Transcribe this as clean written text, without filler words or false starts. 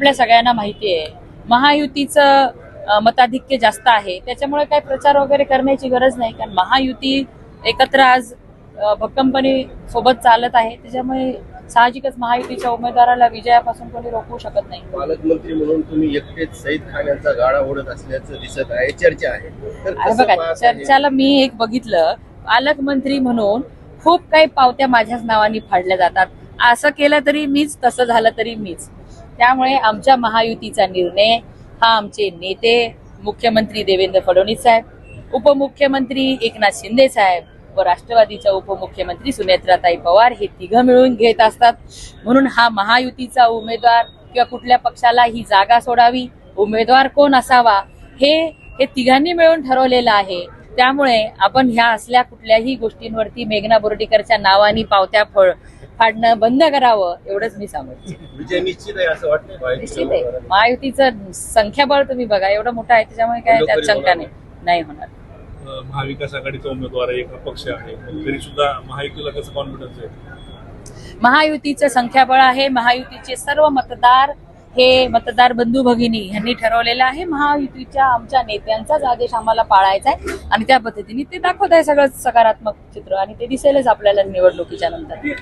आपल्या सगळ्यांना माहिती आहे महायुतीचं मताधिक्य जास्त आहे, त्याच्यामुळे काही प्रचार वगैरे करण्याची गरज नाही, कारण महायुती एकत्र आज भक्कमपणे सोबत चालत आहे, त्याच्यामुळे साहजिकच महायुतीच्या उमेदवाराला विजयापासून कोणी रोखू शकत नाही. पालकमंत्री म्हणून तुम्ही एकटेच सईद खान यांचा गाडा ओढत असल्याचं दिसत आहे, चर्चा आहे. तर बघा, चर्चाला मी एक बघितलं, पालकमंत्री म्हणून खूप काही पावत्या माझ्याच नावाने फाडल्या जातात. असं केलं तरी मीच, तसं झालं तरी मीच. त्यामुळे आमच्या महायुतीचा निर्णय हा आमचे नेते मुख्यमंत्री देवेंद्र फडणवीस साहेब, उपमुख्यमंत्री एकनाथ शिंदे साहेब व राष्ट्रवादीच्या उपमुख्यमंत्री सुनेत्राताई पवार हे तिघं मिळून घेत असतात. म्हणून हा महायुतीचा उमेदवार किंवा कुठल्या पक्षाला ही जागा सोडावी, उमेदवार कोण असावा हे तिघांनी मिळून ठरवलेलं आहे. त्यामुळे आपण ह्या असल्या कुठल्याही गोष्टींवरती मेघना बोर्डीकरच्या नावाने पावत्या फाडणं बंद करावं, एवढंच मी सांगते. विजय निश्चित आहे असं वाटतं. निश्चित आहे. महायुतीचं संख्याबळ तुम्ही बघा एवढं मोठं आहे, त्याच्यामुळे काय त्यात शंका नाही होणार. महाविकास आघाडीचा उमेदवार एक अपक्ष आहे, तरी सुद्धा महायुतीला कसं कॉन्फिडन्स आहे? महायुतीचं संख्याबळ आहे. महायुतीचे सर्व मतदार हे मतदार बंधू भगिनी यांनी ठरवलेलं आहे. महायुतीच्या आमच्या नेत्यांचाच आदेश आम्हाला पाळायचा आहे आणि त्या पद्धतीने ते दाखवत आहे सगळं सकारात्मक चित्र, आणि ते दिसेलच आपल्याला निवडणुकीच्या नंतर.